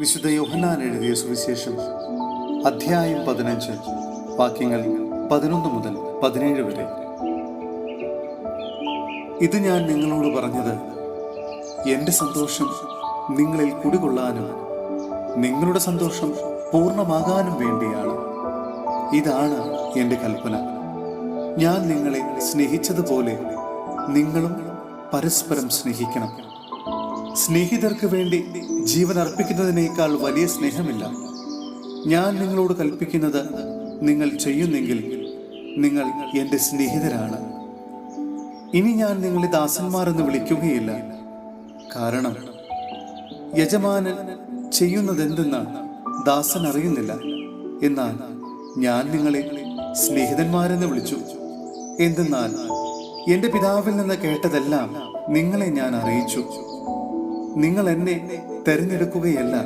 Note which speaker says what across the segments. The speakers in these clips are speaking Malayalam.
Speaker 1: വിശുദ്ധ യോഹന്നാൻ എഴുതിയ സുവിശേഷം അധ്യായം 15 വാക്യങ്ങൾ 11 മുതൽ 17 വരെ. ഇത് ഞാൻ നിങ്ങളോട് പറഞ്ഞത് എൻ്റെ സന്തോഷം നിങ്ങളിൽ കുടികൊള്ളാനും നിങ്ങളുടെ സന്തോഷം പൂർണ്ണമാകാനും വേണ്ടിയാണ്. ഇതാണ് എൻ്റെ കൽപ്പന. ഞാൻ നിങ്ങളെ സ്നേഹിച്ചതുപോലെ നിങ്ങളും പരസ്പരം സ്നേഹിക്കണം. സ്നേഹിതർക്ക് വേണ്ടി ജീവൻ അർപ്പിക്കുന്നതിനേക്കാൾ വലിയ സ്നേഹമില്ല. ഞാൻ നിങ്ങളോട് കൽപ്പിക്കുന്നത് നിങ്ങൾ ചെയ്യുന്നെങ്കിൽ നിങ്ങൾ എൻ്റെ സ്നേഹിതരാണ്. ഇനി ഞാൻ നിങ്ങളെ ദാസന്മാരെന്ന് വിളിക്കുകയില്ല. കാരണം യജമാനൻ ചെയ്യുന്നതെന്തെന്ന് ദാസൻ അറിയുന്നില്ല. എന്നാൽ ഞാൻ നിങ്ങളെ സ്നേഹിതന്മാരെന്ന് വിളിച്ചു. എന്തെന്നാൽ എൻ്റെ പിതാവിൽ നിന്ന് കേട്ടതെല്ലാം നിങ്ങളെ ഞാൻ അറിയിച്ചു. നിങ്ങൾ എന്നെ തെരഞ്ഞെടുക്കുകയല്ല,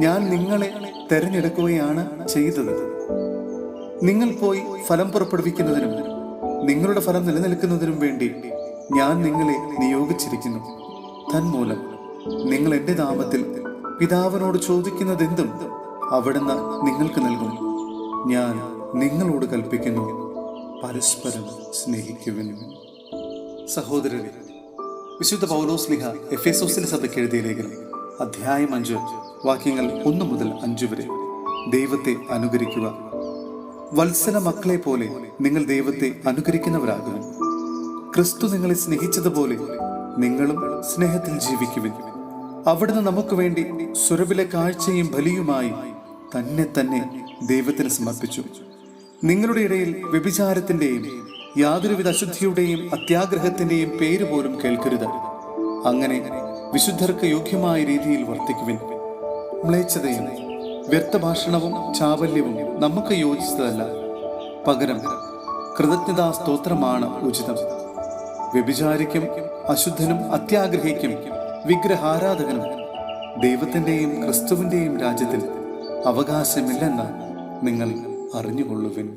Speaker 1: ഞാൻ നിങ്ങളെ തെരഞ്ഞെടുക്കുകയാണ് ചെയ്തത്. നിങ്ങൾ പോയി ഫലം പുറപ്പെടുവിക്കുന്നതിനും നിങ്ങളുടെ ഫലം നിലനിൽക്കുന്നതിനും വേണ്ടി ഞാൻ നിങ്ങളെ നിയോഗിച്ചിരിക്കുന്നു. തന്മൂലം നിങ്ങൾ എൻ്റെ നാമത്തിൽ പിതാവിനോട് ചോദിക്കുന്നതെന്തും അവിടുന്ന് നിങ്ങൾക്ക് നൽകും. ഞാൻ നിങ്ങളോട് കൽപ്പിക്കുന്നു, പരസ്പരം സ്നേഹിക്കുവിൻ. സഹോദരരെ, വിശുദ്ധ പൗലോസ്ലീഹ എഫേസോസിലെ സഭയ്ക്ക് എഴുതിയ ലേഖനം അധ്യായം 5 വാക്യങ്ങൾ 1 മുതൽ 5 വരെ. ദൈവത്തെ അനുകരിക്കുക. വത്സല മക്കളെ പോലെ നിങ്ങൾ ദൈവത്തെ അനുകരിക്കുന്നവരാകുന്നു. ക്രിസ്തു നിങ്ങളെ സ്നേഹിച്ചതുപോലെ നിങ്ങളും സ്നേഹത്തിൽ ജീവിക്കുവിൻ. അവിടുന്ന് നമുക്ക് വേണ്ടി സുരവിലെ കാഴ്ചയും ബലിയുമായി തന്നെ ദൈവത്തിന് സമർപ്പിച്ചു. നിങ്ങളുടെ ഇടയിൽ വ്യഭിചാരത്തിന്റെയും യാതൊരുവിധ അശുദ്ധിയുടെയും അത്യാഗ്രഹത്തിന്റെയും പേര് പോലും കേൾക്കരുത്. അങ്ങനെ വിശുദ്ധർക്ക് യോഗ്യമായ രീതിയിൽ വർത്തിക്കുവിൻ. മ്ലേച്ഛതയും വ്യർത്ഥഭാഷണവും ചാവല്യവും നമുക്ക് യോജിച്ചതല്ല. പകരം കൃതജ്ഞതാ സ്തോത്രമാണ് ഉചിതം. വ്യഭിചാരിക്കും അശുദ്ധനും അത്യാഗ്രഹിക്കും വിഗ്രഹാരാധകനും ദൈവത്തിന്റെയും ക്രിസ്തുവിന്റെയും രാജ്യത്തിൽ അവകാശമില്ലെന്ന് നിങ്ങൾ അറിഞ്ഞുകൊള്ളുവിൻ.